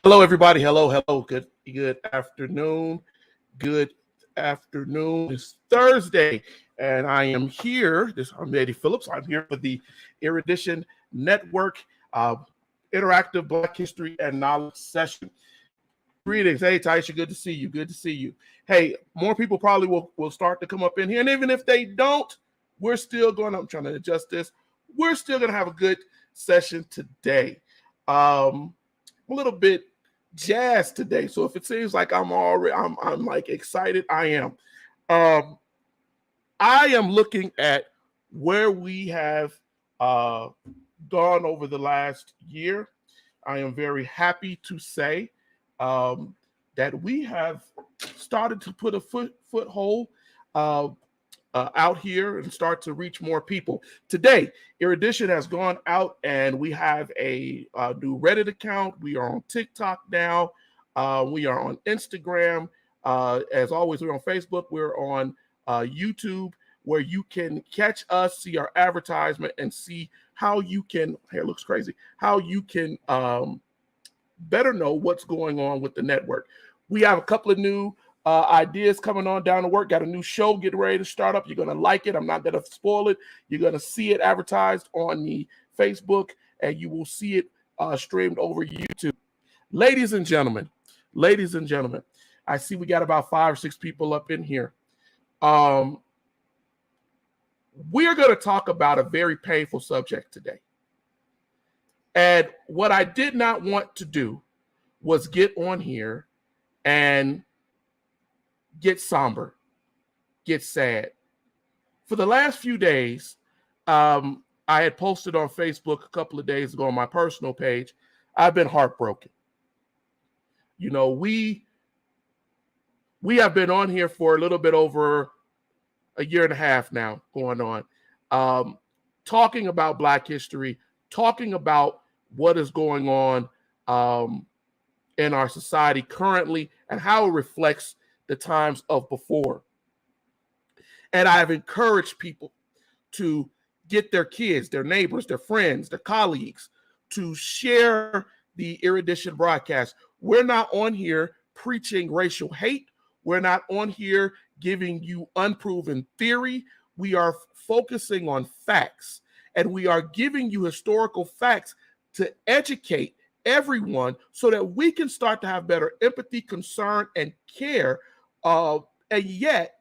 Hello, everybody. Hello. Good afternoon. Good afternoon. It's Thursday, and I am here. I'm Eddie Phillips. I'm here for the Erudition Network interactive Black History and Knowledge session. Greetings. Hey, Taisha, good to see you. Good to see you. Hey, more people probably will start to come up in here, and even if they don't, we're still going. I'm trying to adjust this. We're still going to have a good session today. A little bit jazzed today, so if it seems like I'm like excited, I am. I am looking at where we have gone over the last year. I am very happy to say that we have started to put a foothold out here and start to reach more people. Today, Erudition has gone out and we have a new Reddit account. We are on TikTok now. We are on Instagram. As always, we're on Facebook. We're on YouTube, where you can catch us, see our advertisement, and see how you can, hey, it looks crazy, how you can better know what's going on with the network. We have a couple of new ideas coming on down the work. Got a new show getting ready to start up. You're going to like it. I'm not going to spoil it. You're going to see it advertised on the Facebook, and you will see it streamed over YouTube. Ladies and gentlemen, I see we got about 5 or 6 people up in here. We're going to talk about a very painful subject today. And what I did not want to do was get on here and get somber, get sad. For the last few days, I had posted on Facebook a couple of days ago on my personal page, I've been heartbroken. You know, we have been on here for a little bit over a year and a half now going on, talking about Black history, talking about what is going on in our society currently and how it reflects the times of before. And I've encouraged people to get their kids, their neighbors, their friends, their colleagues to share the Erudition broadcast. We're not on here preaching racial hate. We're not on here giving you unproven theory. We are focusing on facts, and we are giving you historical facts to educate everyone so that we can start to have better empathy, concern, and care. And yet,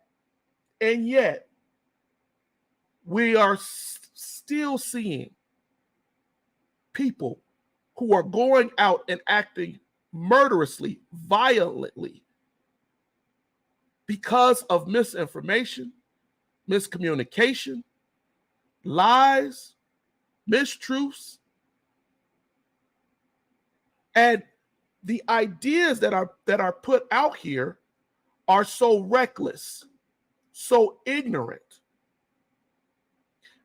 we are still seeing people who are going out and acting murderously, violently, because of misinformation, miscommunication, lies, mistruths, and the ideas that are put out here are so reckless, so ignorant,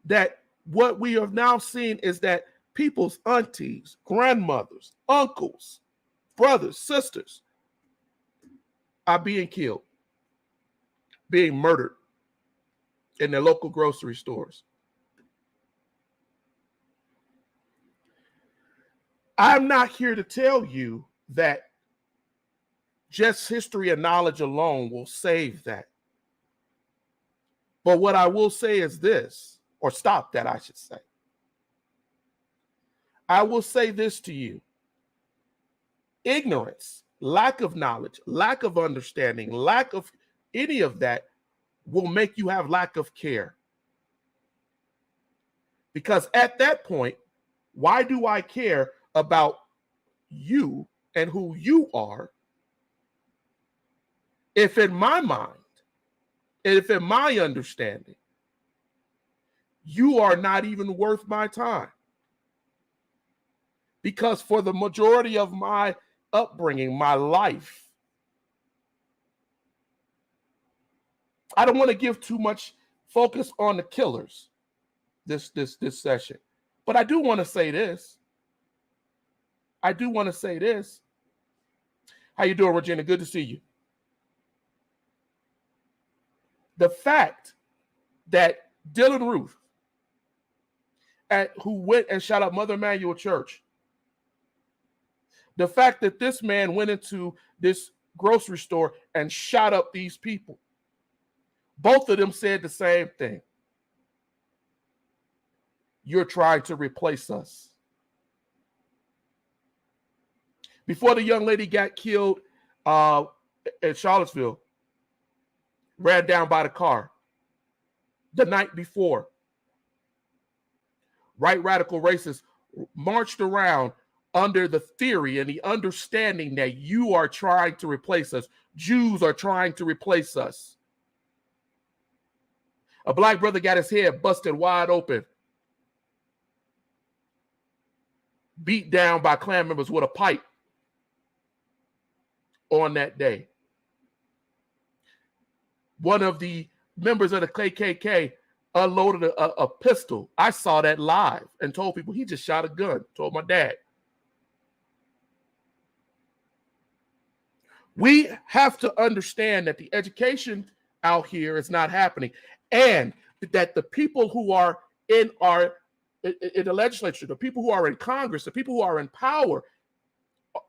that what we have now seen is that people's aunties, grandmothers, uncles, brothers, sisters are being killed, being murdered in their local grocery stores. I'm not here to tell you that just history and knowledge alone will save that. But what I will say is this, or stop that, I should say. I will say this to you. Ignorance, lack of knowledge, lack of understanding, lack of any of that will make you have lack of care. Because at that point, why do I care about you and who you are if in my mind, if in my understanding, you are not even worth my time? Because for the majority of my upbringing, my life, I don't want to give too much focus on the killers this session. But I do want to say this. How you doing, Regina? Good to see you. The fact that Dylan Ruth, who went and shot up Mother Emanuel Church, the fact that this man went into this grocery store and shot up these people, both of them said the same thing. You're trying to replace us. Before the young lady got killed at Charlottesville, ran down by the car, the night before, right radical racists marched around under the theory and the understanding that you are trying to replace us. Jews are trying to replace us. A black brother got his head busted wide open, beat down by Klan members with a pipe on that day. One of the members of the KKK unloaded a pistol. I saw that live and told people he just shot a gun. Told my dad. We have to understand that the education out here is not happening, and that the people who are in the legislature, the people who are in Congress, the people who are in power,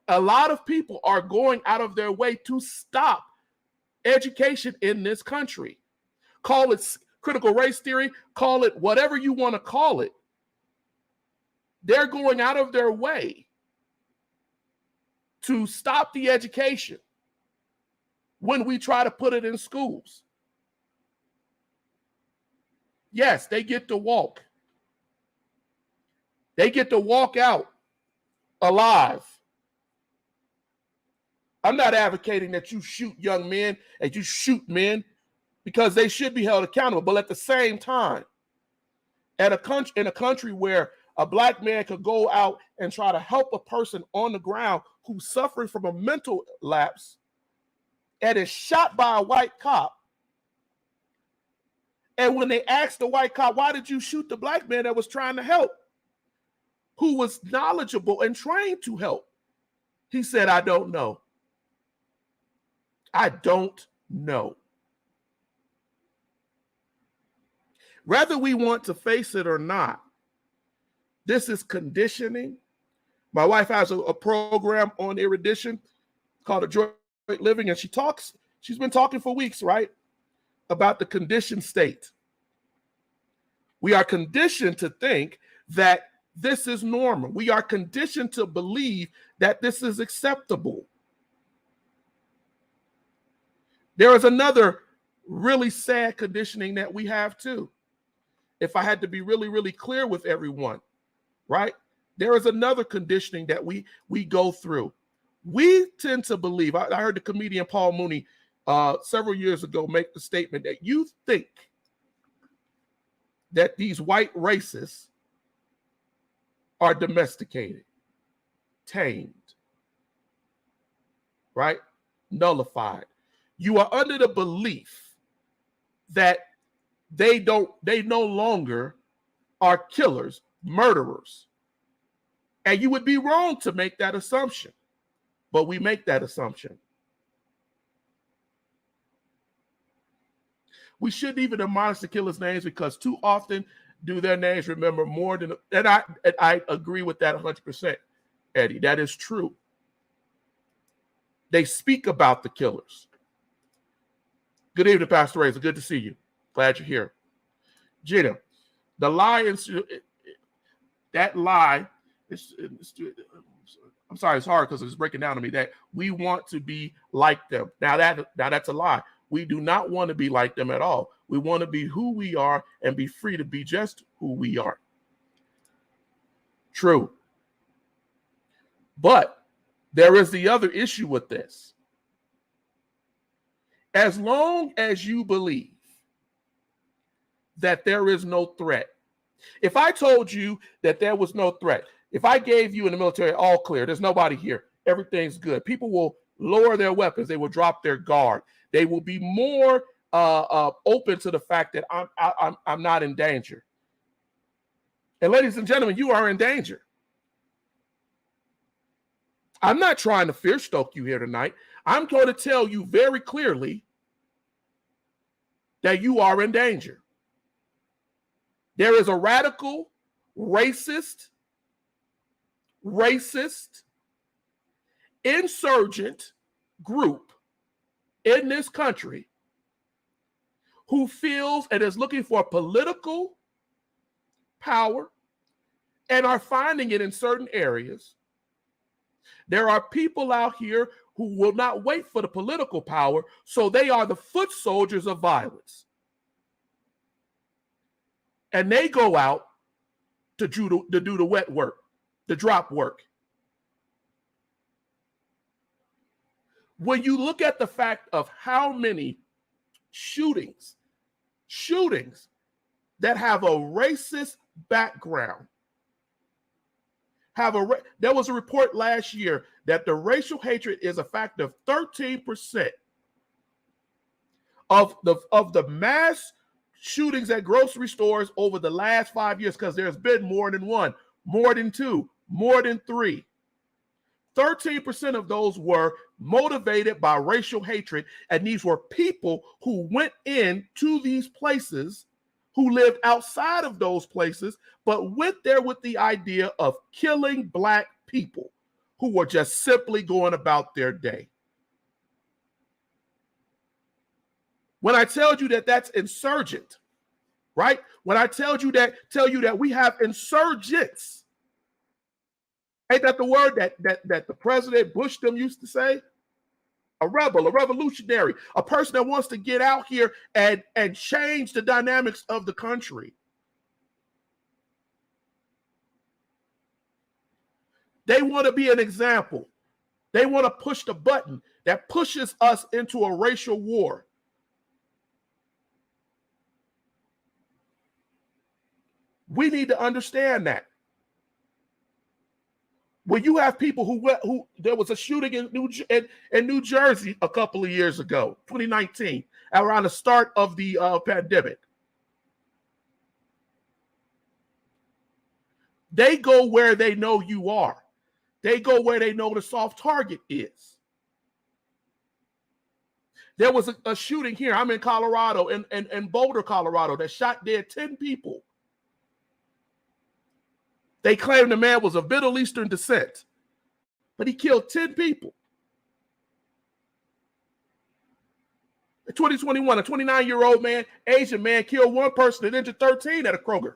a lot of people are going out of their way to stop education in this country. Call it critical race theory, call it whatever you want to call it. They're going out of their way to stop the education when we try to put it in schools. Yes, they get to walk. They get to walk out alive. I'm not advocating that you shoot young men and you shoot men, because they should be held accountable. But at the same time, in a country where a black man could go out and try to help a person on the ground who's suffering from a mental lapse and is shot by a white cop, and when they asked the white cop, why did you shoot the black man that was trying to help, who was knowledgeable and trained to help, he said, I don't know. I don't know. Whether we want to face it or not, this is conditioning. My wife has a program on Erudition called Adroit Living, and she's been talking for weeks, right, about the conditioned state. We are conditioned to think that this is normal. We are conditioned to believe that this is acceptable. There is another really sad conditioning that we have too. If I had to be really, really clear with everyone, right? There is another conditioning that we go through. We tend to believe, I heard the comedian Paul Mooney several years ago make the statement that you think that these white racists are domesticated, tamed, right? Nullified. You are under the belief that they no longer are killers, murderers. And you would be wrong to make that assumption, but we make that assumption. We shouldn't even admonish the killers' names, because too often do their names remember more than, and I agree with that 100%, Eddie. That is true. They speak about the killers. Good evening, Pastor Razor. Good to see you. Glad you're here. Gina, the lie, that lie, I'm sorry, it's hard because it's breaking down to me that we want to be like them. Now that's a lie. We do not want to be like them at all. We want to be who we are and be free to be just who we are. True. But there is the other issue with this. As long as you believe that there is no threat, if I told you that there was no threat, if I gave you in the military all clear, there's nobody here, everything's good, people will lower their weapons, they will drop their guard, they will be more open to the fact that I'm not in danger. And ladies and gentlemen, you are in danger. I'm not trying to fear stoke you here tonight. I'm going to tell you very clearly that you are in danger. There is a radical, racist, insurgent group in this country who feels and is looking for political power and are finding it in certain areas. There are people out here who will not wait for the political power, so they are the foot soldiers of violence. And they go out to do the wet work, the drop work. When you look at the fact of how many shootings that have a racist background, there was a report last year that the racial hatred is a factor of 13% of the mass shootings at grocery stores over the last 5 years, because there's been more than one, more than two, more than three. 13% of those were motivated by racial hatred, and these were people who went into these places, who lived outside of those places, but went there with the idea of killing Black people who were just simply going about their day. When I tell you that that's insurgent, right? When I tell you that we have insurgents, ain't that the word that the President Bush them used to say? A rebel, a revolutionary, a person that wants to get out here and change the dynamics of the country. They want to be an example. They want to push the button that pushes us into a racial war. We need to understand that. When you have people who there was a shooting in New Jersey a couple of years ago, 2019, around the start of the pandemic. They go where they know you are. They go where they know the soft target is. There was a shooting here. I'm in Colorado, in Boulder, Colorado, that shot dead 10 people. They claimed the man was of Middle Eastern descent, but he killed 10 people. In 2021, a 29-year-old man, Asian man, killed one person and injured 13 at a Kroger.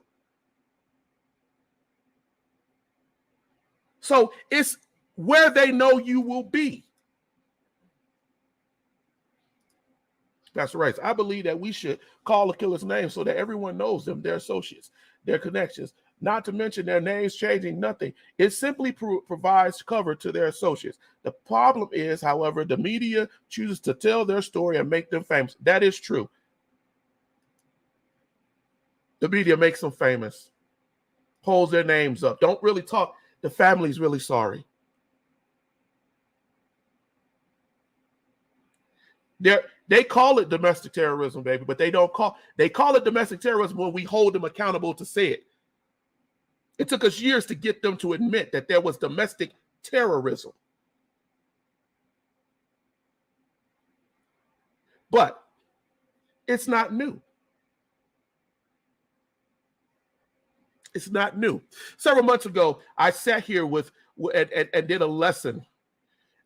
So it's where they know you will be. That's right. I believe that we should call the killer's name so that everyone knows them, their associates, their connections. Not to mention their names changing nothing. It simply provides cover to their associates. The problem is, however, the media chooses to tell their story and make them famous. That is true. The media makes them famous, holds their names up. Don't really talk. The family's really sorry. They call it domestic terrorism, baby, but they call it domestic terrorism when we hold them accountable to say it. It took us years to get them to admit that there was domestic terrorism. But it's not new. It's not new. Several months ago, I sat here and did a lesson.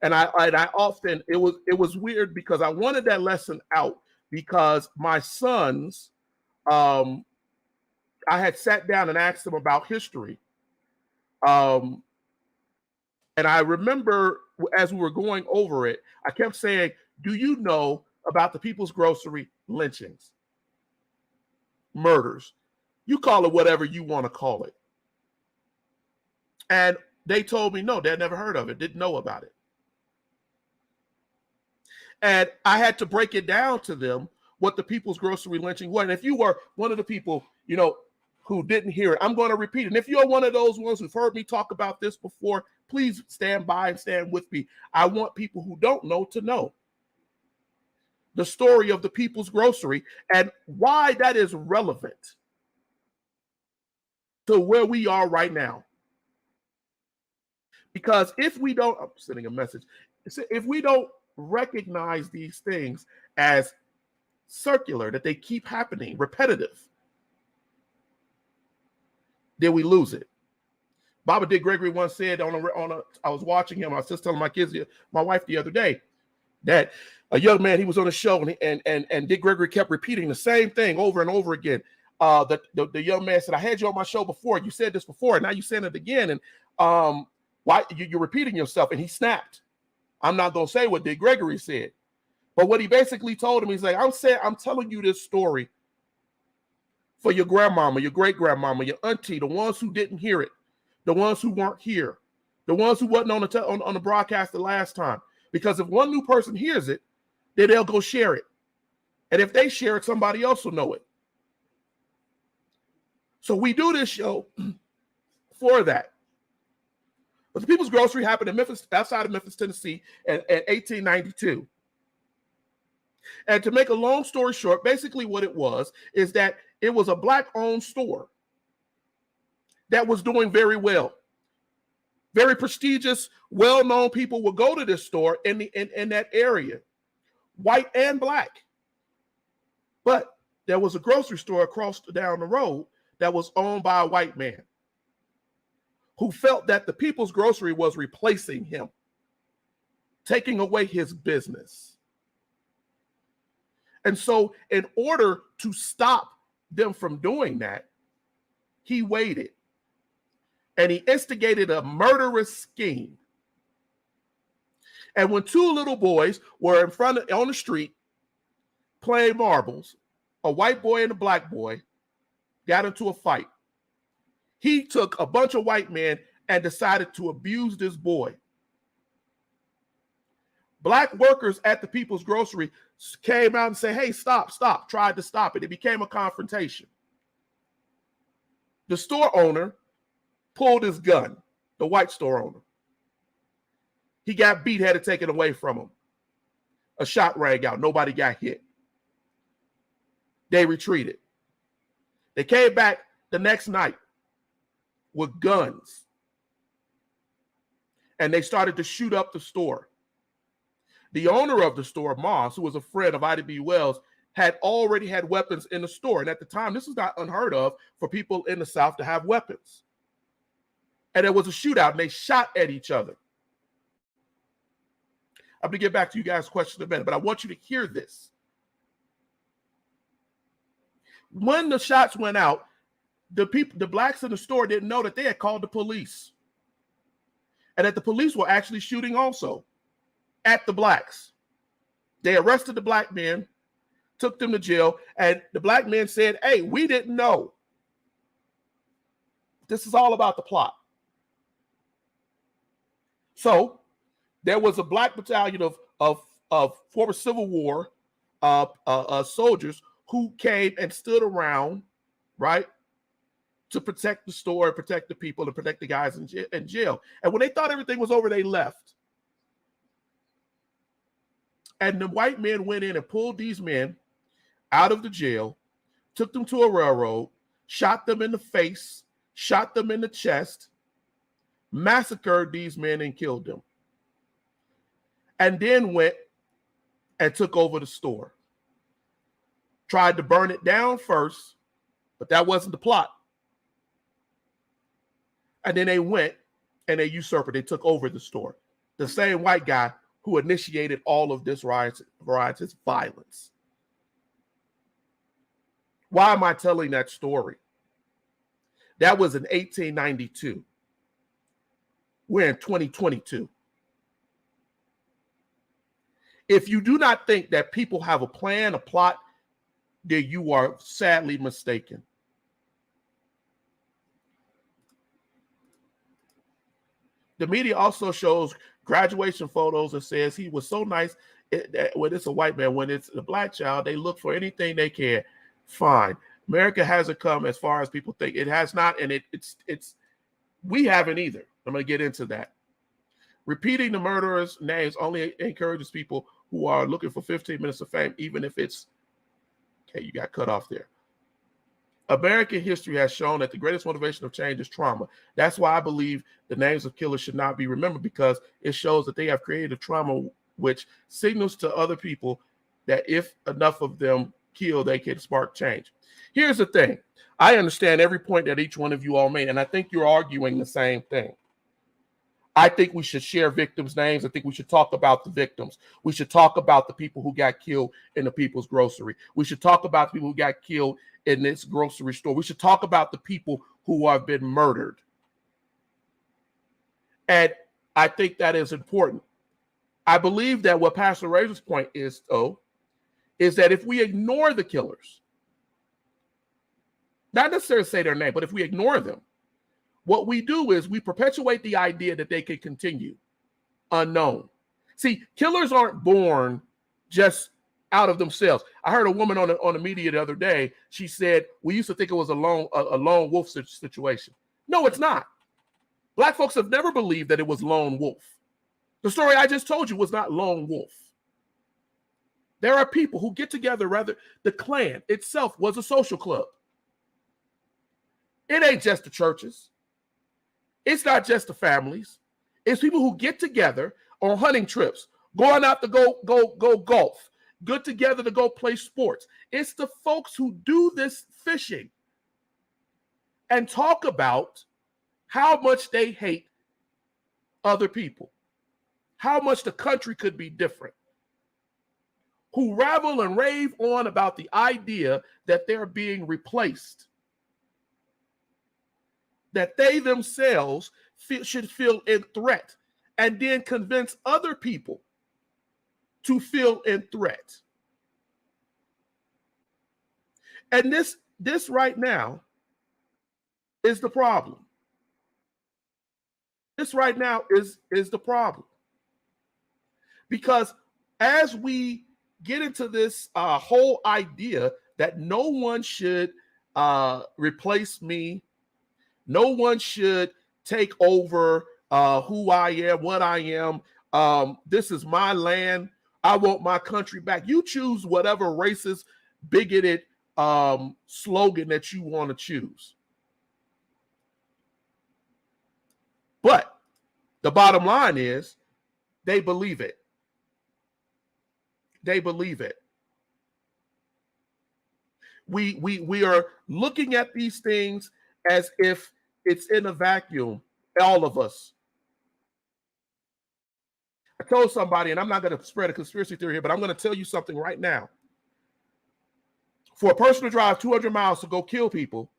And I often, it was weird because I wanted that lesson out because my sons I had sat down and asked them about history. And I remember as we were going over it, I kept saying, do you know about the People's Grocery lynchings, murders? You call it whatever you want to call it. And they told me no, they'd never heard of it, didn't know about it. And I had to break it down to them what the People's Grocery lynching was. And if you were one of the people, who didn't hear it, I'm going to repeat it. And if you're one of those ones who've heard me talk about this before, please stand by and stand with me. I want people who don't know to know the story of the People's Grocery and why that is relevant to where we are right now. Because if we don't, I'm sending a message, if we don't recognize these things as circular, that they keep happening, repetitive, then we lose it. Baba Dick Gregory once said I was watching him, I was just telling my kids, my wife the other day, that a young man, he was on a show and Dick Gregory kept repeating the same thing over and over again. The young man said, I had you on my show before, you said this before, and now you're saying it again, and why you're repeating yourself? And he snapped. I'm not going to say what Dick Gregory said, but what he basically told him, he's like, I'm telling you this story for your grandmama, your great-grandmama, your auntie, the ones who didn't hear it, the ones who weren't here, the ones who wasn't on the broadcast the last time. Because if one new person hears it, then they'll go share it. And if they share it, somebody else will know it. So we do this show for that. But the People's Grocery happened in Memphis, outside of Memphis, Tennessee, in 1892. And to make a long story short, basically what it was is that it was a Black-owned store that was doing very well. Very prestigious, well-known people would go to this store in that area, white and Black. But there was a grocery store down the road that was owned by a white man who felt that the People's Grocery was replacing him, taking away his business. And so in order to stop them from doing that, he waited. And he instigated a murderous scheme. And when two little boys were on the street playing marbles, a white boy and a Black boy got into a fight. He took a bunch of white men and decided to abuse this boy. Black workers at the People's Grocery came out and said, hey, stop, tried to stop it. It became a confrontation. The store owner pulled his gun, the white store owner. He got beat, had it taken away from him. A shot rang out. Nobody got hit. They retreated. They came back the next night with guns. And they started to shoot up the store. The owner of the store, Moss, who was a friend of Ida B. Wells, had already had weapons in the store. And at the time, this was not unheard of for people in the South to have weapons. And there was a shootout, and they shot at each other. I'm going to get back to you guys' questions in a minute, but I want you to hear this. When the shots went out, the Blacks in the store didn't know that they had called the police. And that the police were actually shooting also at the Blacks. They arrested the Black men, took them to jail, and the Black men said, hey, we didn't know. This is all about the plot. So there was a Black battalion of former Civil War soldiers who came and stood around, right, to protect the store and protect the people and protect the guys in jail. And when they thought everything was over, they left. And the white men went in and pulled these men out of the jail, took them to a railroad, shot them in the face, shot them in the chest, massacred these men and killed them. And then went and took over the store. Tried to burn it down first, but that wasn't the plot. And then they went and they usurped it. They took over the store. The same white guy who initiated all of this riotous violence. Why am I telling that story? That was in 1892. We're in 2022. If you do not think that people have a plan, a plot, then you are sadly mistaken. The media also shows graduation photos and says he was so nice. When it's a white man, when it's a black child, they look for anything they can. Fine. America hasn't come as far as people think. It has not, and it's we haven't either. I'm going to get into that. Repeating the murderers' names only encourages people who are looking for 15 minutes of fame, even if it's okay. You got cut off there. American history has shown that the greatest motivation of change is trauma. That's why I believe the names of killers should not be remembered, because it shows that they have created a trauma which signals to other people that if enough of them kill, they can spark change. Here's the thing. I understand every point that each one of you all made, and I think you're arguing the same thing. I think we should share victims' names. I think we should talk about the victims. We should talk about the people who got killed in the People's Grocery. We should talk about the people who got killed in this grocery store. We should talk about the people who have been murdered. And I think that is important. I believe that what Pastor Razor's point is, though, is that if we ignore the killers, not necessarily say their name, but if we ignore them, what we do is we perpetuate the idea that they can continue unknown. See, killers aren't born just out of themselves. I heard a woman on the media the other day. She said, we used to think it was a lone wolf situation. No, it's not. Black folks have never believed that it was lone wolf. The story I just told you was not lone wolf. There are people who get together, rather, the Klan itself was a social club. It ain't just the churches. It's not just the families. It's people who get together on hunting trips, going out to go golf, get together to go play sports. It's the folks who do this fishing and talk about how much they hate other people, how much the country could be different, who ravel and rave on about the idea that they're being replaced, that they themselves should feel in threat, and then convince other people to feel in threat. And this right now is the problem. This right now is the problem. Because as we get into this whole idea that no one should replace me, no one should take over who I am, what I am. This is my land. I want my country back. You choose whatever racist, bigoted slogan that you want to choose. But the bottom line is they believe it. They believe it. We are looking at these things as if it's in a vacuum, all of us. I told somebody, and I'm not going to spread a conspiracy theory here, but I'm going to tell you something right now. For a person to drive 200 miles to go kill people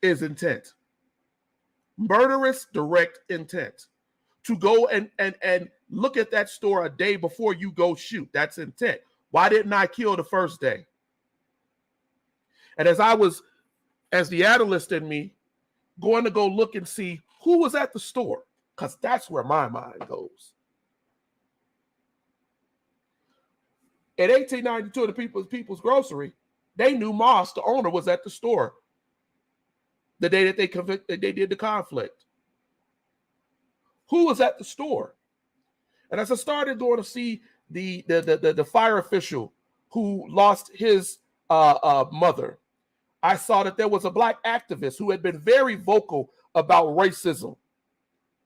is intent. Murderous direct intent. To go and look at that store a day before you go shoot, that's intent. Why didn't I kill the first day? And as the analyst in me, going to go look and see who was at the store, because that's where my mind goes. In 1892, the People's Grocery, they knew Moss, the owner, was at the store the day that they did the conflict. Who was at the store? And as I started going to see the fire official who lost his mother, I saw that there was a Black activist who had been very vocal about racism,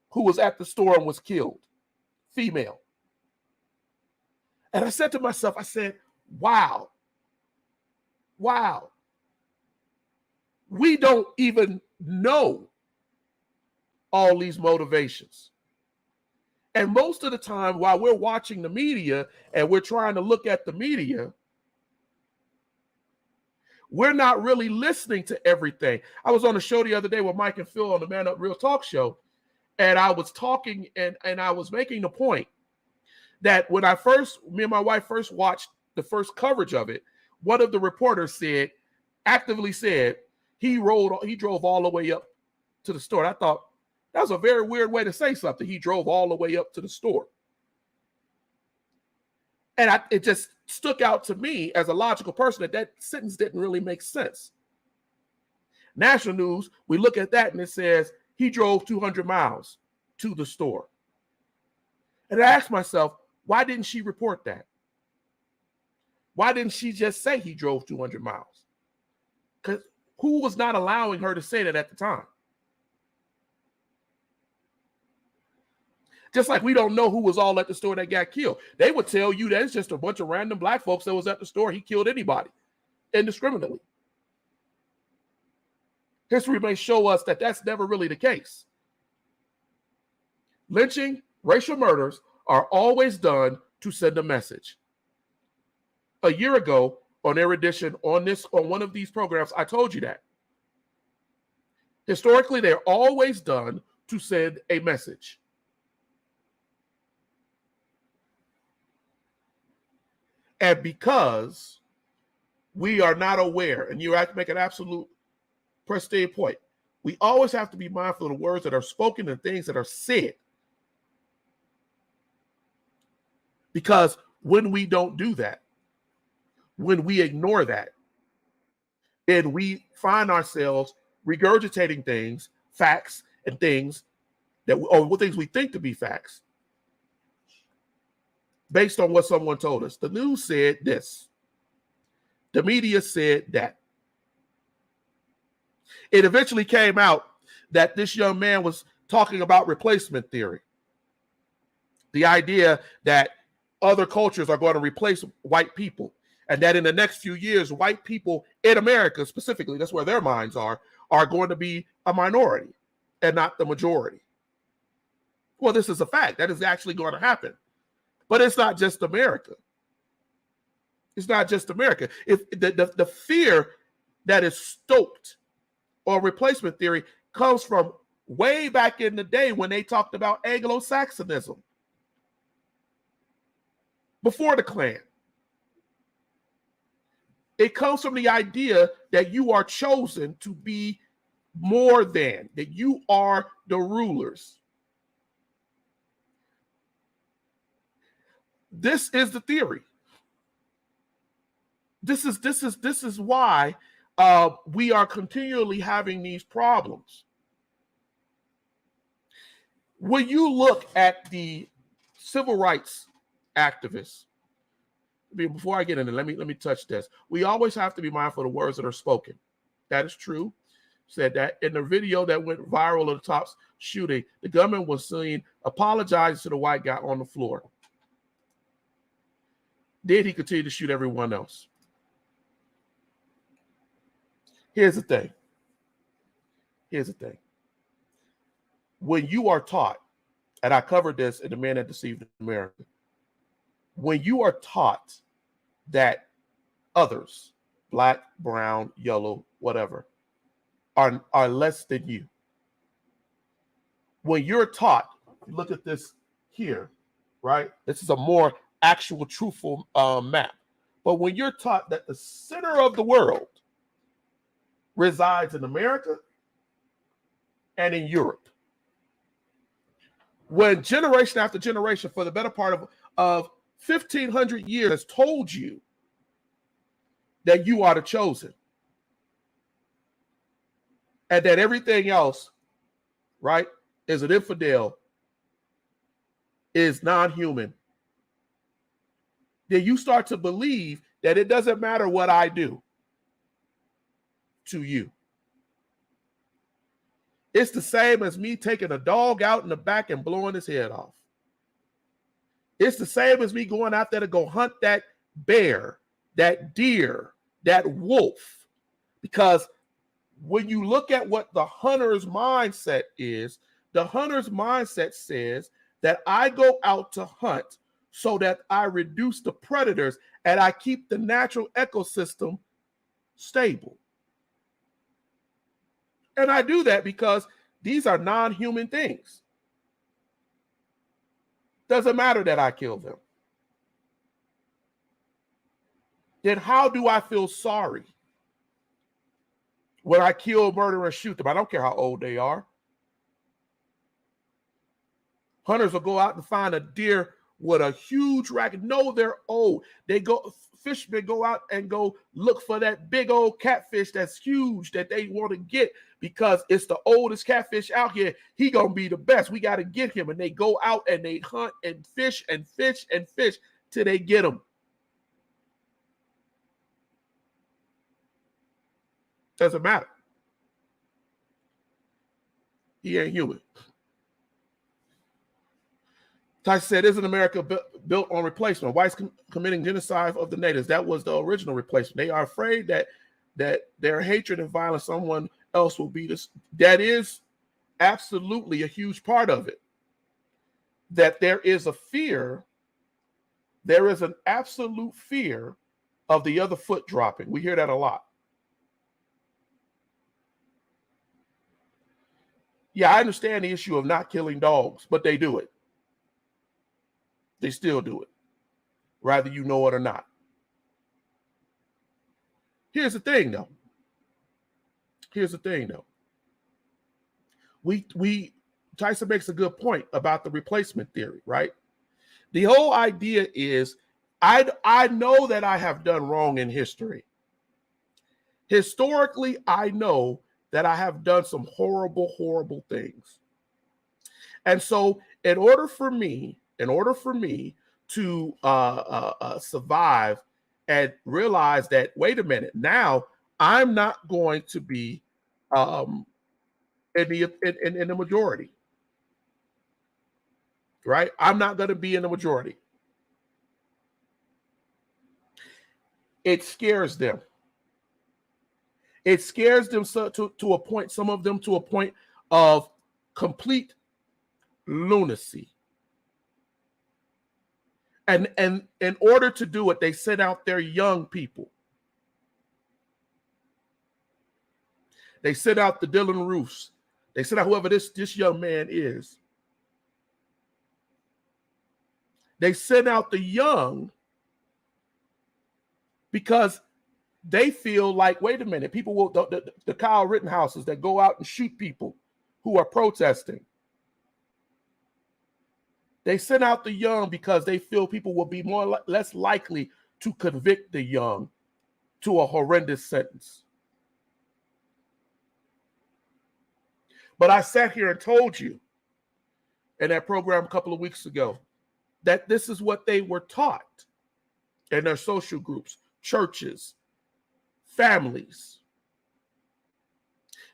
who was at the store and was killed, female. And I said to myself, I said, wow. We don't even know all these motivations. And most of the time, while we're watching the media and we're trying to look at the media, We're not really listening to everything. I was on a show the other day with Mike and Phil on the Man Up Real Talk show, and I was talking and I was making the point that when me and my wife first watched the first coverage of it, one of the reporters actively said, he drove all the way up to the store. And I thought, that was a very weird way to say something. He drove all the way up to the store. And it just stuck out to me as a logical person that sentence didn't really make sense. National news, we look at that and it says he drove 200 miles to the store. And I asked myself, why didn't she report that? Why didn't she just say he drove 200 miles? Because who was not allowing her to say that at the time? Just like we don't know who was all at the store that got killed. They would tell you that it's just a bunch of random black folks that was at the store. He killed anybody indiscriminately. History may show us that that's never really the case. Lynching, racial murders are always done to send a message. A year ago on Erudition, on one of these programs, I told you that. Historically, they're always done to send a message. And because we are not aware, and you have to make an absolute pristine point, we always have to be mindful of the words that are spoken and things that are said. Because when we don't do that, when we ignore that, then we find ourselves regurgitating things, facts, and things or things we think to be facts, based on what someone told us. The news said this. The media said that. It eventually came out that this young man was talking about replacement theory. The idea that other cultures are going to replace white people, and that in the next few years, white people in America specifically, that's where their minds are going to be a minority and not the majority. Well, this is a fact. That is actually going to happen. But it's not just America. It's not just America. If the fear that is stoked on replacement theory comes from way back in the day when they talked about Anglo-Saxonism, before the Klan. It comes from the idea that you are chosen to be more than, that you are the rulers. This is the theory. This is why we are continually having these problems. When you look at the civil rights activists, before I get into it, let me touch this. We always have to be mindful of the words that are spoken. That is true. Said that in the video that went viral of the Tops shooting, the gunman was seen apologizing to the white guy on the floor. Then he continued to shoot everyone else. Here's the thing. When you are taught, and I covered this in The Man That Deceived America, when you are taught that others, black, brown, yellow, whatever, are less than you. When you're taught, look at this here, right? This is a more actual, truthful map. But when you're taught that the center of the world resides in America and in Europe, when generation after generation, for the better part of 1,500 years, has told you that you are the chosen, and that everything else, right, is an infidel, is non-human, then you start to believe that it doesn't matter what I do to you. It's the same as me taking a dog out in the back and blowing his head off. It's the same as me going out there to go hunt that bear, that deer, that wolf. Because when you look at what the hunter's mindset is, the hunter's mindset says that I go out to hunt so that I reduce the predators and I keep the natural ecosystem stable. And I do that because these are non-human things. Doesn't matter that I kill them. Then how do I feel sorry when I kill, murder, and shoot them? I don't care how old they are. Hunters will go out and find a deer with a huge rack. No, they're old. Fishermen go out and go look for that big old catfish that's huge that they want to get because it's the oldest catfish out here. He gonna be the best. We got to get him. And they go out and they hunt and fish and fish and fish till they get him. Doesn't matter. He ain't human. Tyson said, isn't America built on replacement? Whites committing genocide of the natives. That was the original replacement. They are afraid that their hatred and violence, someone else will beat us. That is absolutely a huge part of it. That there is a fear, there is an absolute fear of the other foot dropping. We hear that a lot. Yeah, I understand the issue of not killing dogs, but they do it. They still do it, whether you know it or not. Here's the thing, though. Tyson makes a good point about the replacement theory, right? The whole idea is, I know that I have done wrong in history. Historically, I know that I have done some horrible, horrible things. And so in order for me to survive and realize that, wait a minute, now I'm not going to be in the majority, right? I'm not going to be in the majority. It scares them. It scares them to a point, some of them to a point of complete lunacy. And in order to do it, they send out their young people. They send out the Dylan Roofs. They send out whoever this young man is. They send out the young because they feel like, wait a minute, people will, the Kyle Rittenhouses that go out and shoot people who are protesting. They send out the young because they feel people will be less likely to convict the young to a horrendous sentence. But I sat here and told you in that program a couple of weeks ago that this is what they were taught in their social groups, churches, families.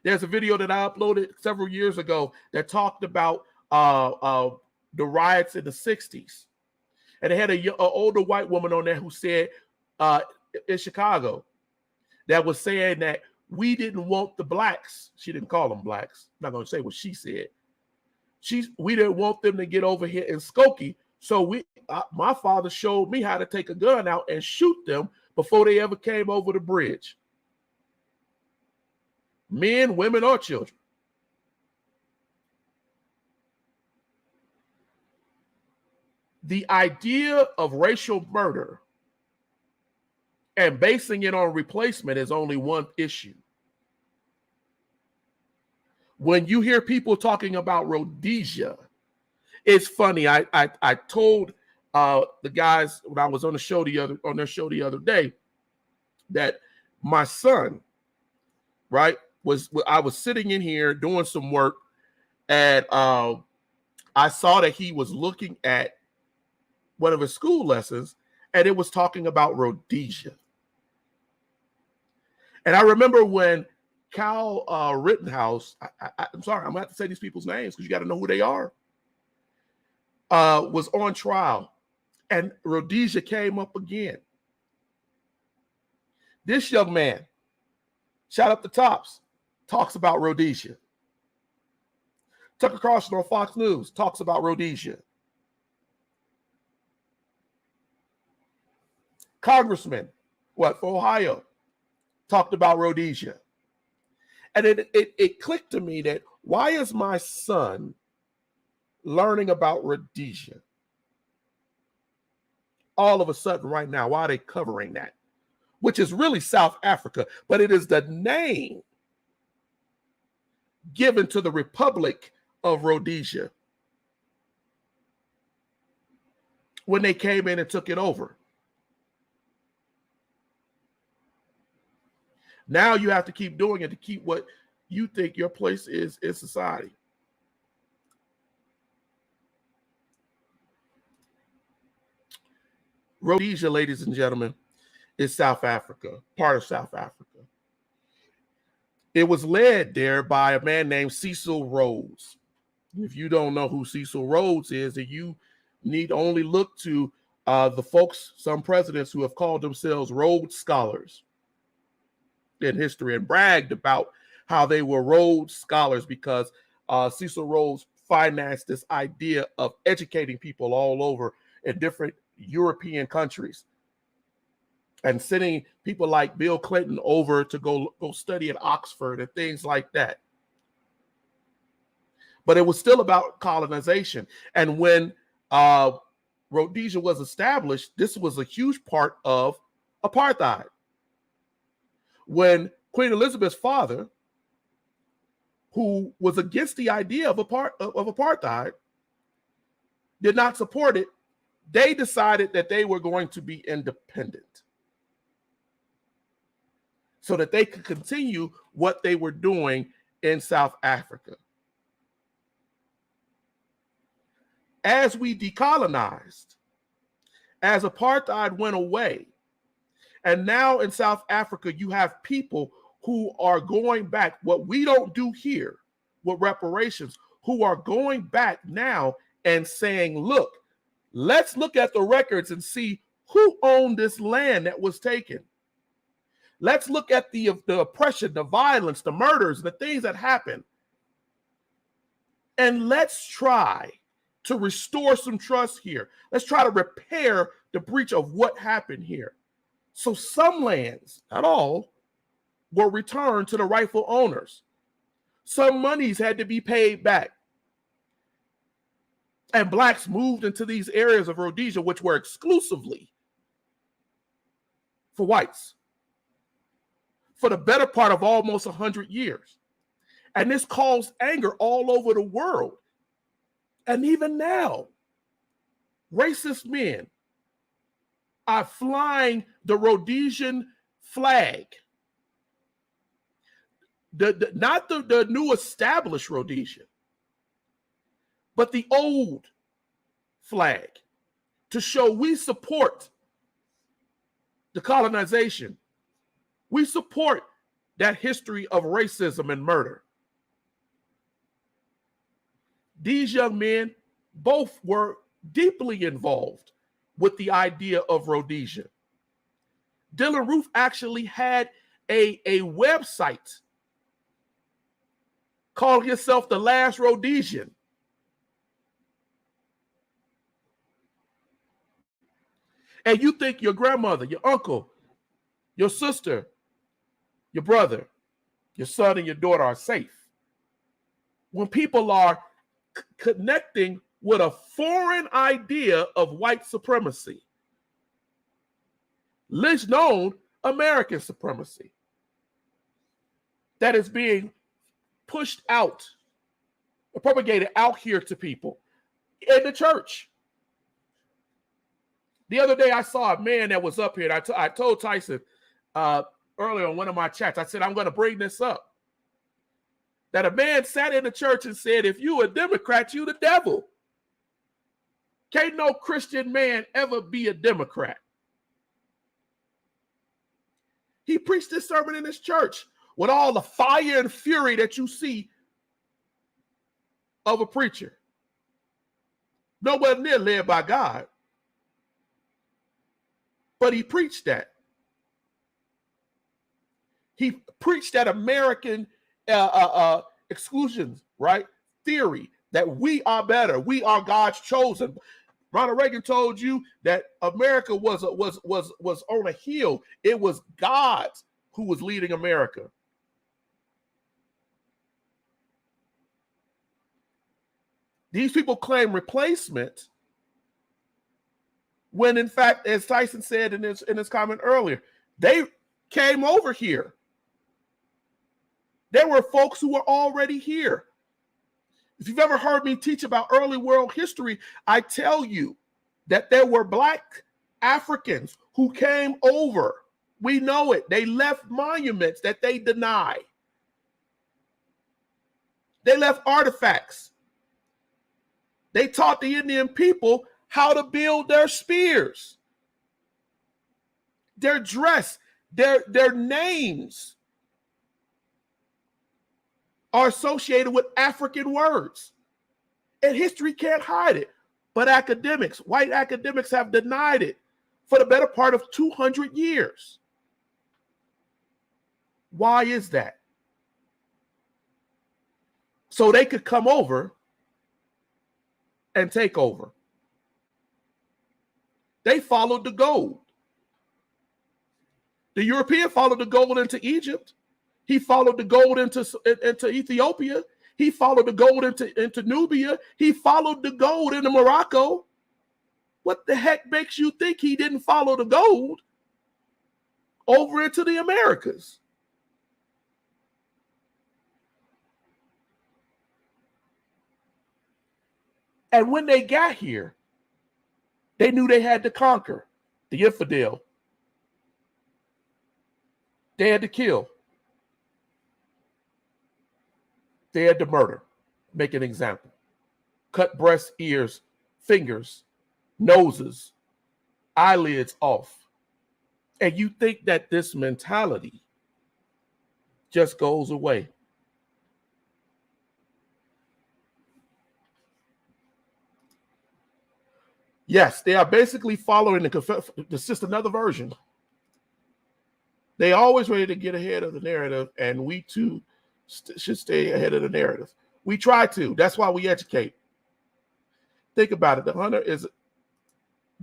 There's a video that I uploaded several years ago that talked about the riots in the 60s. And they had an older white woman on there who said in Chicago that was saying that we didn't want the blacks. She didn't call them blacks. I'm not going to say what she said. We didn't want them to get over here in Skokie. So my father showed me how to take a gun out and shoot them before they ever came over the bridge. Men, women, or children. The idea of racial murder and basing it on replacement is only one issue. When you hear people talking about Rhodesia, it's funny. I told the guys when I was on their show the other day that my son, right, I was sitting in here doing some work, and I saw that he was looking at one of his school lessons, and it was talking about Rhodesia. And I remember when Kyle Rittenhouse, I'm sorry, I'm going to have to say these people's names because you got to know who they are, was on trial, and Rhodesia came up again. This young man, shout out the Tops, talks about Rhodesia. Tucker Carlson on Fox News talks about Rhodesia. Congressman, for Ohio, talked about Rhodesia. And it clicked to me that why is my son learning about Rhodesia? All of a sudden right now, why are they covering that? Which is really South Africa, but it is the name given to the Republic of Rhodesia when they came in and took it over. Now you have to keep doing it to keep what you think your place is in society. Rhodesia, ladies and gentlemen, is South Africa, part of South Africa. It was led there by a man named Cecil Rhodes. If you don't know who Cecil Rhodes is, then you need only look to the folks, some presidents who have called themselves Rhodes Scholars in history and bragged about how they were Rhodes Scholars because Cecil Rhodes financed this idea of educating people all over in different European countries and sending people like Bill Clinton over to go study at Oxford and things like that. But it was still about colonization. And when Rhodesia was established, this was a huge part of apartheid. When Queen Elizabeth's father, who was against the idea of apartheid, did not support it, they decided that they were going to be independent so that they could continue what they were doing in South Africa. As we decolonized, as apartheid went away, and now in South Africa, you have people who are going back, what we don't do here with reparations, who are going back now and saying, look, let's look at the records and see who owned this land that was taken. Let's look at the oppression, the violence, the murders, the things that happened. And let's try to restore some trust here. Let's try to repair the breach of what happened here. So some lands, not all, were returned to the rightful owners. Some monies had to be paid back. And blacks moved into these areas of Rhodesia, which were exclusively for whites, for the better part of almost 100 years. And this caused anger all over the world. And even now, racist men are flying the Rhodesian flag. Not the new established Rhodesia, but the old flag to show we support the colonization. We support that history of racism and murder. These young men both were deeply involved with the idea of Rhodesia. Dylann Roof actually had a website calling himself the Last Rhodesian. And you think your grandmother, your uncle, your sister, your brother, your son, and your daughter are safe when people are connecting with a foreign idea of white supremacy, less known American supremacy, that is being pushed out, propagated out here to people in the church. The other day I saw a man that was up here, and I told Tyson earlier on one of my chats, I said, I'm going to bring this up. That a man sat in the church and said, if you a Democrat, you the devil. Can't no Christian man ever be a Democrat. He preached this sermon in his church with all the fire and fury that you see of a preacher. Nowhere near led by God. But he preached that. He preached that American exclusions, right? Theory that we are better. We are God's chosen. Ronald Reagan told you that America was on a hill. It was God's who was leading America. These people claim replacement when, in fact, as Tyson said in his comment earlier, they came over here. There were folks who were already here. If you've ever heard me teach about early world history, I tell you that there were Black Africans who came over. We know it. They left monuments that they deny. They left artifacts. They taught the Indian people how to build their spears, their dress, their names are associated with African words. And history can't hide it. But academics, white academics, have denied it for the better part of 200 years. Why is that? So they could come over and take over. They followed the gold. The European followed the gold into Egypt. He followed the gold into Ethiopia. He followed the gold into Nubia. He followed the gold into Morocco. What the heck makes you think he didn't follow the gold over into the Americas? And when they got here, they knew they had to conquer the infidel. They had to kill. They had to murder, make an example, cut breasts, ears, fingers, noses, eyelids off. And you think that this mentality just goes away. Yes, they are basically following it's just another version. They always ready to get ahead of the narrative, and we too should stay ahead of the narrative. We try to. That's why we educate. Think about it. The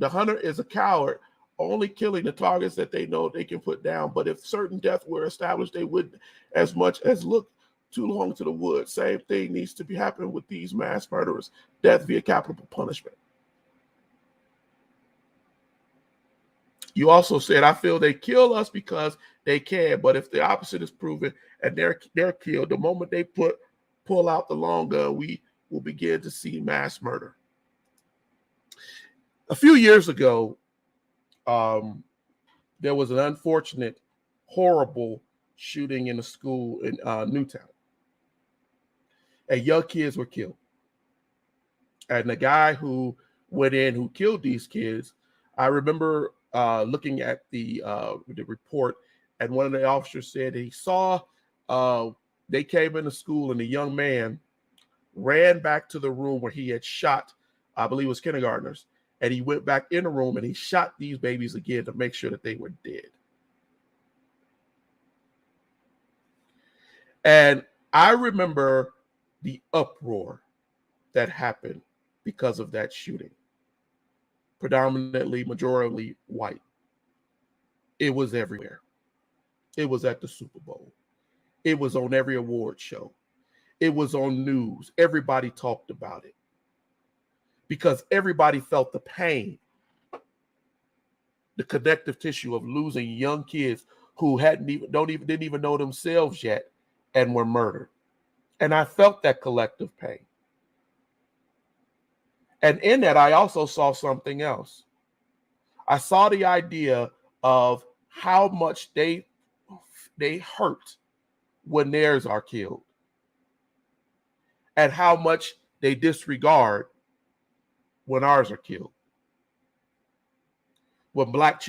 hunter is a coward, only killing the targets that they know they can put down. But if certain death were established, they wouldn't as much as look too long to the woods. Same thing needs to be happening with these mass murderers. Death via capital punishment. You also said, I feel they kill us because they can, but if the opposite is proven and they're killed, the moment they pull out the long gun, we will begin to see mass murder. A few years ago, there was an unfortunate, horrible shooting in a school in Newtown. And young kids were killed. And the guy who went in, who killed these kids, I remember looking at the report, and one of the officers said he saw they came into school and the young man ran back to the room where he had shot, I believe it was kindergartners, and he went back in the room and he shot these babies again to make sure that they were dead. And I remember the uproar that happened because of that shooting. Predominantly, majority white. It was everywhere. It was at the Super Bowl. It was on every award show. It was on news. Everybody talked about it because everybody felt the pain, the connective tissue of losing young kids who didn't even know themselves yet and were murdered. And I felt that collective pain. And in that, I also saw something else. I saw the idea of how much they hurt when theirs are killed, and how much they disregard when ours are killed. When Black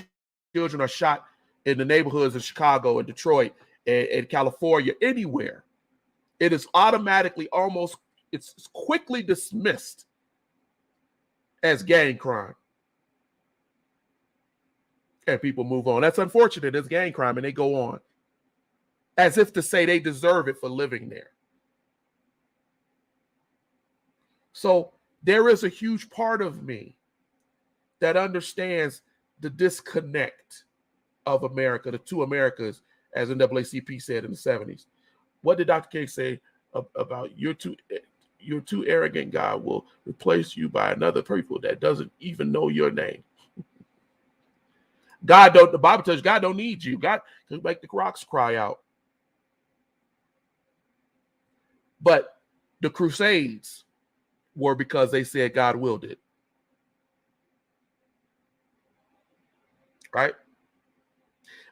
children are shot in the neighborhoods of Chicago and Detroit and California, anywhere, it is automatically it's quickly dismissed as gang crime. And people move on. That's unfortunate. It's gang crime, and they go on as if to say they deserve it for living there. So there is a huge part of me that understands the disconnect of America, the two Americas, as NAACP said in the 70s. What did Dr. King say about you're too arrogant? God will replace you by another people that doesn't even know your name. The Bible tells you God don't need you. God can make the rocks cry out. But the Crusades were because they said God willed it. Right?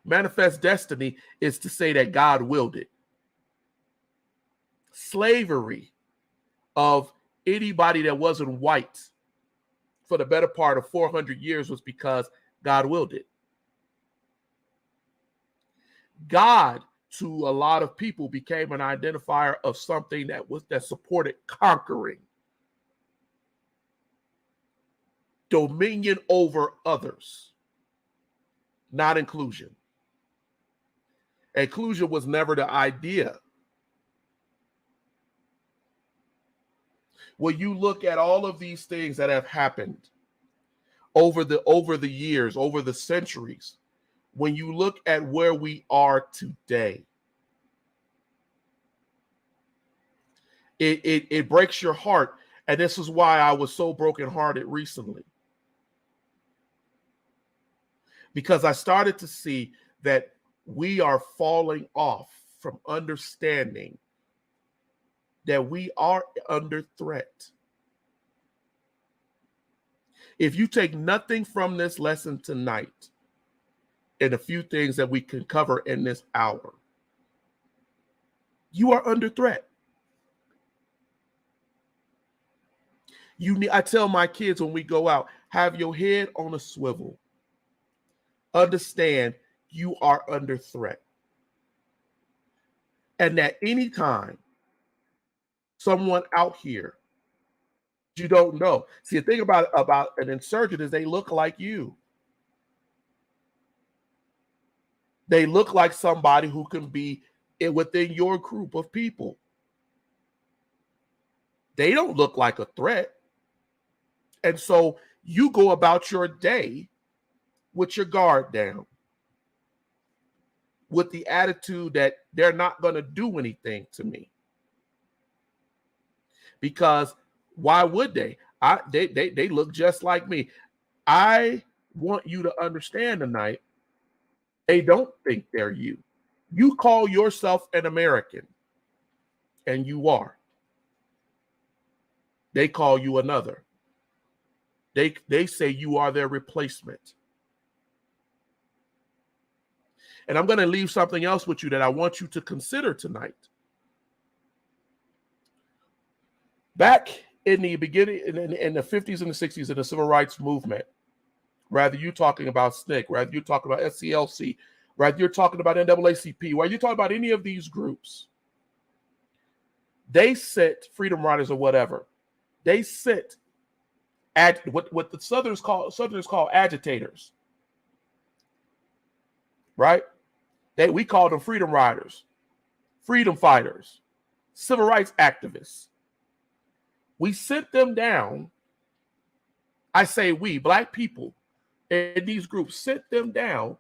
Manifest destiny is to say that God willed it. Slavery of anybody that wasn't white for the better part of 400 years was because God willed it. God, to a lot of people, became an identifier of something that supported conquering, dominion over others, not inclusion. Inclusion was never the idea. When you look at all of these things that have happened over the years, over the centuries, when you look at where we are today, it breaks your heart. And this is why I was so brokenhearted recently. Because I started to see that we are falling off from understanding that we are under threat. If you take nothing from this lesson tonight, and a few things that we can cover in this hour, you are under threat. I tell my kids when we go out, have your head on a swivel. Understand you are under threat. And that anytime someone out here you don't know. See, the thing about an insurgent is they look like you. They look like somebody who can be within your group of people. They don't look like a threat. And so you go about your day with your guard down, with the attitude that they're not going to do anything to me. Because why would they? They look just like me. I want you to understand tonight, they don't think they're you. You call yourself an American, and you are. They call you another. They say you are their replacement. And I'm going to leave something else with you that I want you to consider tonight. Back in the beginning, in the 50s and the 60s, in the civil rights movement, whether you're talking about SNCC, whether you're talking about SCLC, whether you're talking about NAACP, whether you're talking about any of these groups, they sit, Freedom Riders or whatever, they sit at what the Southerners call agitators, right? We call them Freedom Riders, freedom fighters, civil rights activists. We sit them down. I say we, Black people in these groups, sit them down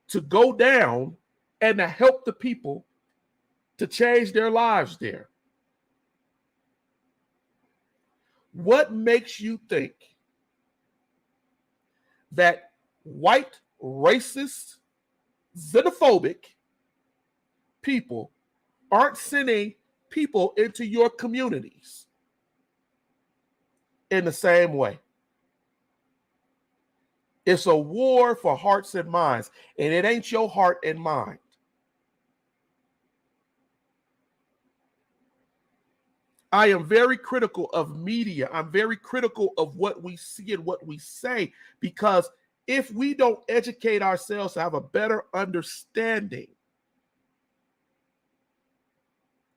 to go down and to help the people to change their lives there. What makes you think that white, racist, xenophobic people aren't sending people into your communities in the same way? It's a war for hearts and minds, and it ain't your heart and mind. I am very critical of media. I'm very critical of what we see and what we say, because if we don't educate ourselves to have a better understanding,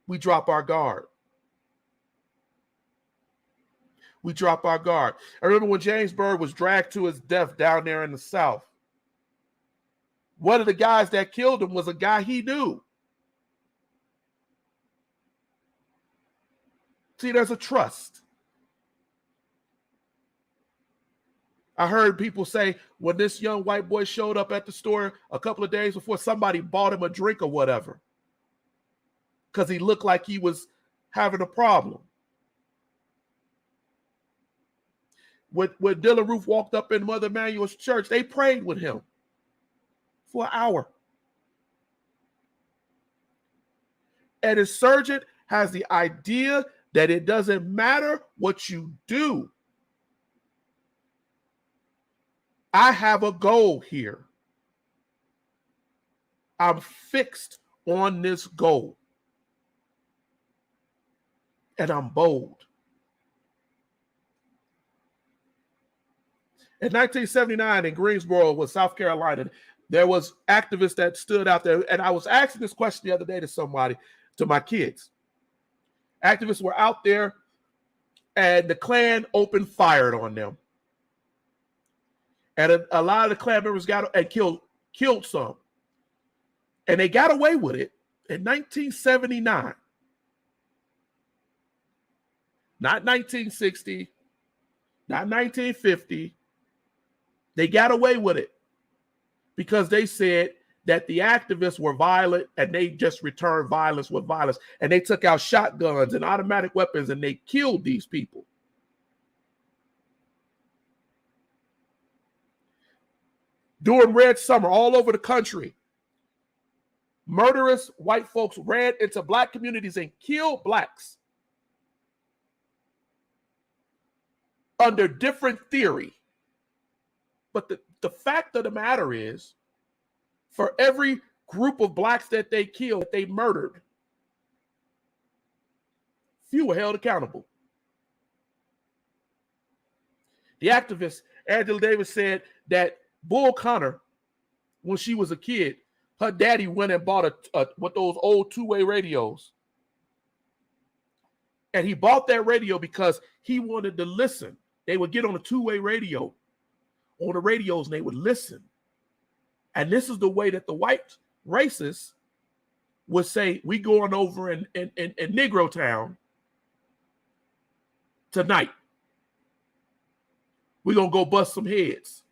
we drop our guard. We drop our guard. I remember when James Byrd was dragged to his death down there in the South. One of the guys that killed him was a guy he knew. See, there's a trust. I heard people say when this young white boy showed up at the store a couple of days before, somebody bought him a drink or whatever because he looked like he was having a problem. When Dylan Roof walked up in Mother Emanuel's church, they prayed with him for an hour. An insurgent has the idea that it doesn't matter what you do. I have a goal here. I'm fixed on this goal. And I'm bold. In 1979 in Greensboro, South Carolina, there was activists that stood out there. And I was asking this question the other day to somebody, to my kids. Activists were out there and the Klan opened fire on them. And a lot of the Klan members got and killed some. And they got away with it in 1979. Not 1960, not 1950. They got away with it because they said that the activists were violent and they just returned violence with violence. And they took out shotguns and automatic weapons and they killed these people. During Red Summer, all over the country, murderous white folks ran into black communities and killed blacks under different theory. But the fact of the matter is, for every group of blacks that they killed, that they murdered, few were held accountable. The activist, Angela Davis, said that Bull Connor, when she was a kid, her daddy went and bought with those old two-way radios. And he bought that radio because he wanted to listen. They would get on a two-way radio, on the radios, and they would listen. And this is the way that the white racists would say, we going over in Negro Town tonight. We're going to go bust some heads.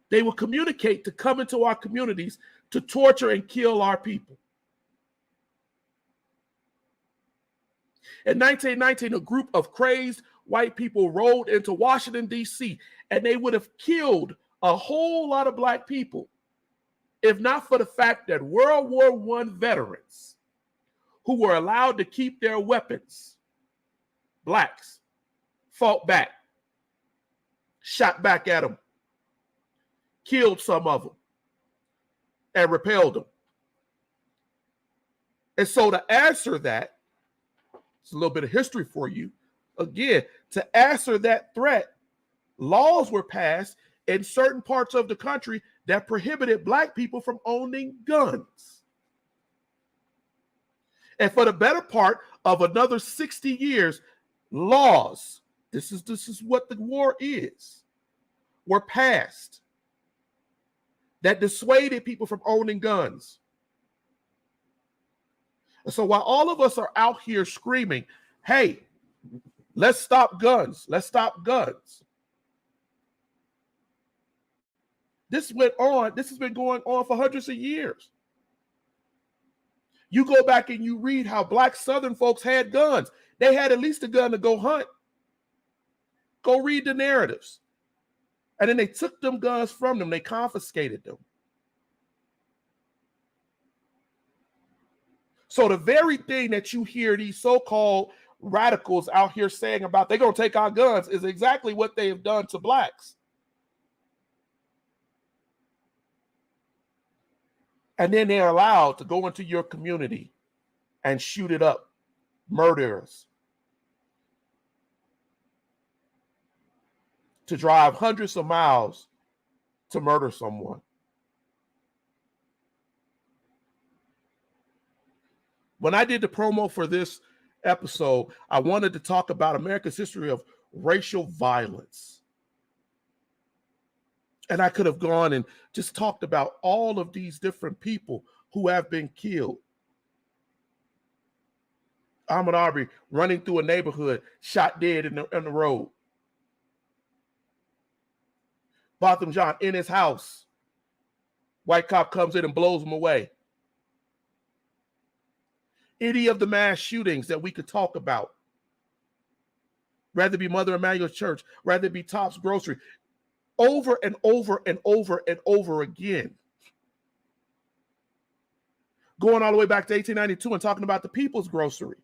They will communicate to come into our communities to torture and kill our people. In 1919, a group of crazed white people rolled into Washington, D.C., and they would have killed a whole lot of black people if not for the fact that World War I veterans who were allowed to keep their weapons, blacks, fought back, shot back at them, killed some of them, and repelled them. And so to answer that, it's a little bit of history for you. Again, to answer that threat, laws were passed in certain parts of the country that prohibited black people from owning guns. And for the better part of another 60 years, laws, this is what the war is, were passed that dissuaded people from owning guns. And so while all of us are out here screaming, hey, let's stop guns, let's stop guns. This has been going on for hundreds of years. You go back and you read how black Southern folks had guns. They had at least a gun to go hunt. Go read the narratives. And then they took them guns from them. They confiscated them. So the very thing that you hear these so-called radicals out here saying about they're going to take our guns is exactly what they have done to blacks. And then they're allowed to go into your community and shoot it up. Murderers. To drive hundreds of miles to murder someone. When I did the promo for this episode, I wanted to talk about America's history of racial violence. And I could have gone and just talked about all of these different people who have been killed. Ahmaud Arbery running through a neighborhood, shot dead in the road. Botham Jean in his house. White cop comes in and blows him away. Any of the mass shootings that we could talk about, rather it be Mother Emanuel's Church, rather it be Tops Grocery, over and over and over and over again. Going all the way back to 1892 and talking about the People's Grocery.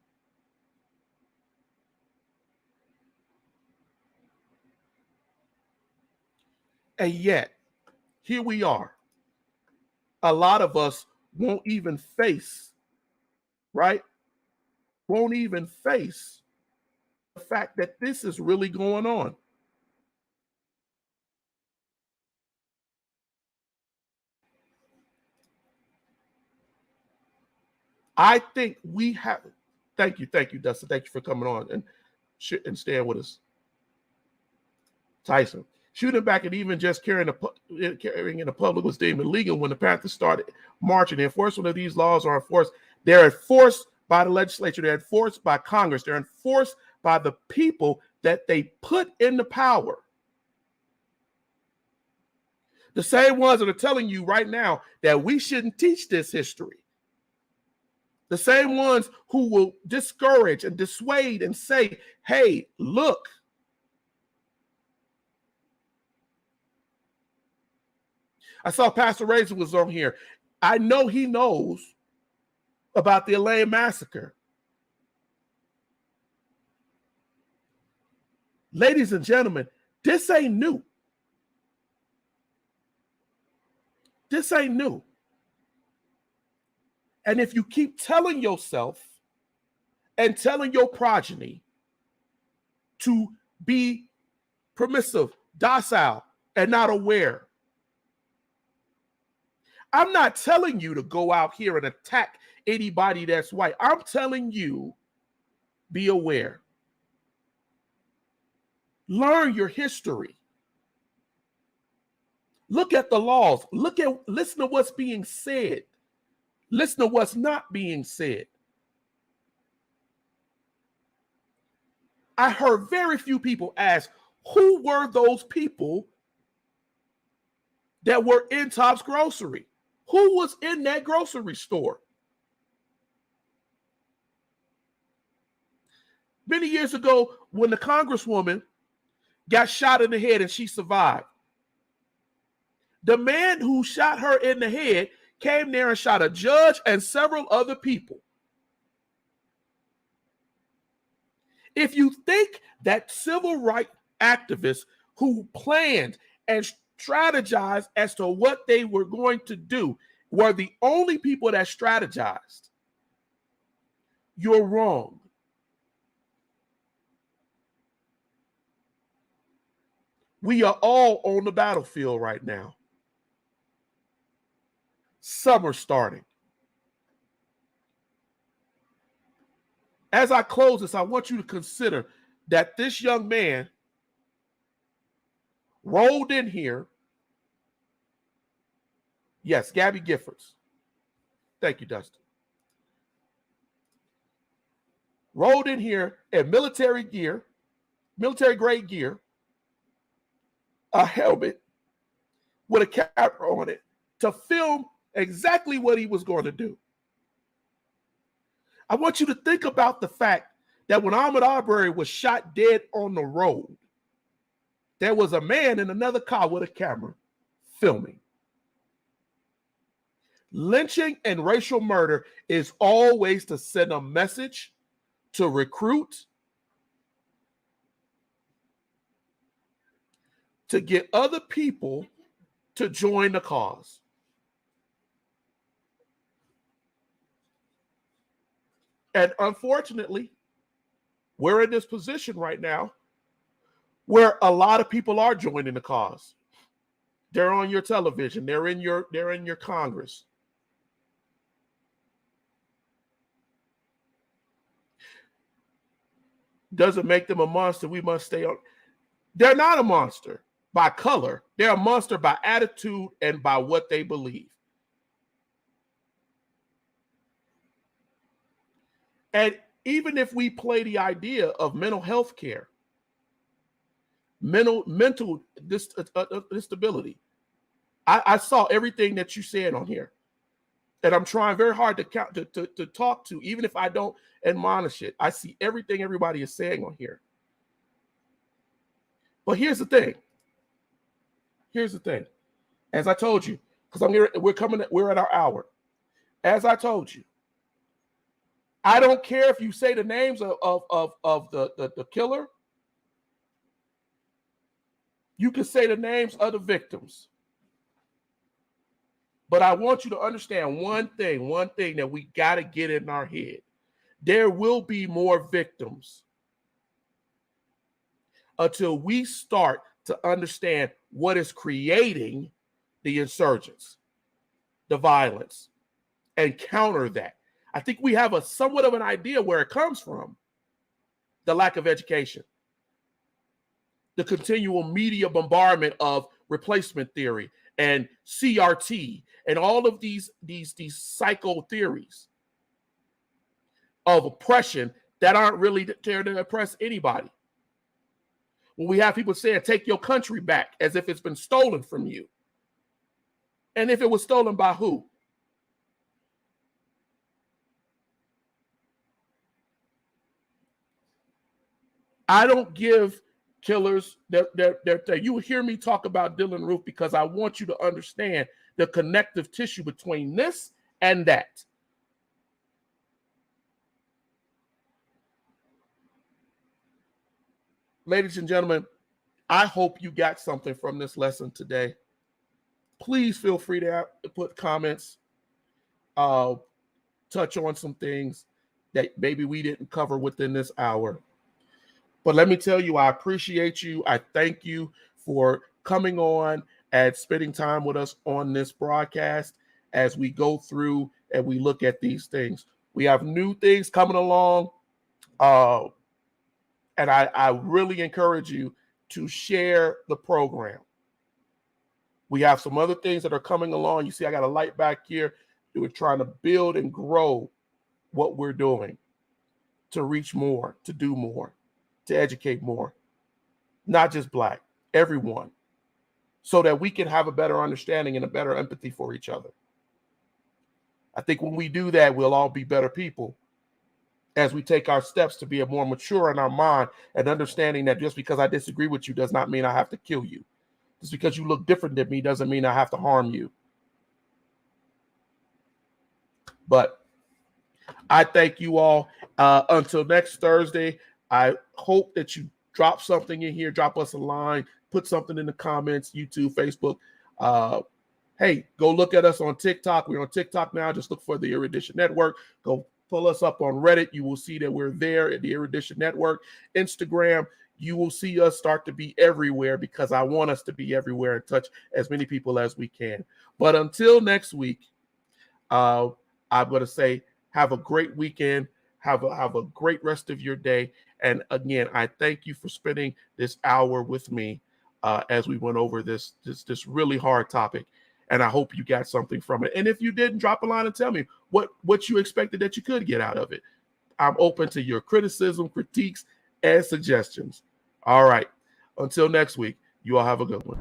And yet, here we are. A lot of us won't even face, right? Won't even face the fact that this is really going on. I think we have. Thank you, Dustin. Thank you for coming on and staying with us. Tyson, shooting back and even just carrying in the public was deemed illegal when the Panthers started marching. The enforcement of these laws are enforced. They're enforced by the legislature. They're enforced by Congress. They're enforced by the people that they put into power. The same ones that are telling you right now that we shouldn't teach this history. The same ones who will discourage and dissuade and say, hey, look. I saw Pastor Razor was on here. I know he knows about the Elaine massacre. Ladies and gentlemen, this ain't new. This ain't new. And if you keep telling yourself and telling your progeny to be permissive, docile, and not aware, I'm not telling you to go out here and attack anybody that's white. I'm telling you, be aware. Learn your history. Look at the laws. Listen to what's being said. Listen to what's not being said. I heard very few people ask, who were those people that were in Tops Grocery? Who was in that grocery store? Many years ago, when the Congresswoman got shot in the head and she survived, the man who shot her in the head came there and shot a judge and several other people. If you think that civil rights activists who planned and strategized as to what they were going to do were the only people that strategized, you're wrong. We are all on the battlefield right now. Summer starting. As I close this, I want you to consider that this young man rolled in here. Yes, Gabby Giffords. Thank you, Dustin. Rolled in here in military gear, military grade gear, a helmet with a camera on it to film exactly what he was going to do. I want you to think about the fact that when Ahmaud Arbery was shot dead on the road, there was a man in another car with a camera filming. Lynching and racial murder is always to send a message, to recruit, to get other people to join the cause. And unfortunately, we're in this position right now where a lot of people are joining the cause. They're on your television. They're in your Congress. Doesn't make them a monster. We must stay on. They're not a monster by color. They're a monster by attitude and by what they believe. And even if we play the idea of mental health care, mental instability. I saw everything that you said on here, and I'm trying very hard to talk to, even if I don't admonish it. I see everything everybody is saying on here. But here's the thing. As I told you, because we're at our hour. As I told you, I don't care if you say the names of the killer. You can say the names of the victims. But I want you to understand one thing that we got to get in our head. There will be more victims until we start to understand what is creating the insurgents, the violence, and counter that. I think we have a somewhat of an idea where it comes from. The lack of education, the continual media bombardment of replacement theory and CRT and all of these psycho theories of oppression that aren't really there to oppress anybody. When we have people saying, take your country back, as if it's been stolen from you. And if it was stolen by who? I don't give killers you will hear me talk about Dylan Roof because I want you to understand the connective tissue between this and that. Ladies and gentlemen, I hope you got something from this lesson today. Please feel free to put comments, touch on some things that maybe we didn't cover within this hour. But let me tell you, I appreciate you. I thank you for coming on and spending time with us on this broadcast as we go through and we look at these things. We have new things coming along. And I really encourage you to share the program. We have some other things that are coming along. You see, I got a light back here. We're trying to build and grow what we're doing to reach more, to do more, to educate more, not just Black, everyone, so that we can have a better understanding and a better empathy for each other. I think when we do that, we'll all be better people as we take our steps to be more mature in our mind and understanding that just because I disagree with you does not mean I have to kill you. Just because you look different than me doesn't mean I have to harm you. But I thank you all. Until next Thursday, I hope that you drop something in here, drop us a line, put something in the comments, YouTube, Facebook. Hey, go look at us on TikTok. We're on TikTok now. Just look for the Erudition Network. Go pull us up on Reddit. You will see that we're there at the Erudition Network. Instagram, you will see us start to be everywhere because I want us to be everywhere and touch as many people as we can. But until next week, I'm going to say have a great weekend. Have a great rest of your day. And again, I thank you for spending this hour with me as we went over this really hard topic. And I hope you got something from it. And if you didn't, drop a line and tell me what you expected that you could get out of it. I'm open to your criticism, critiques, and suggestions. All right. Until next week, you all have a good one.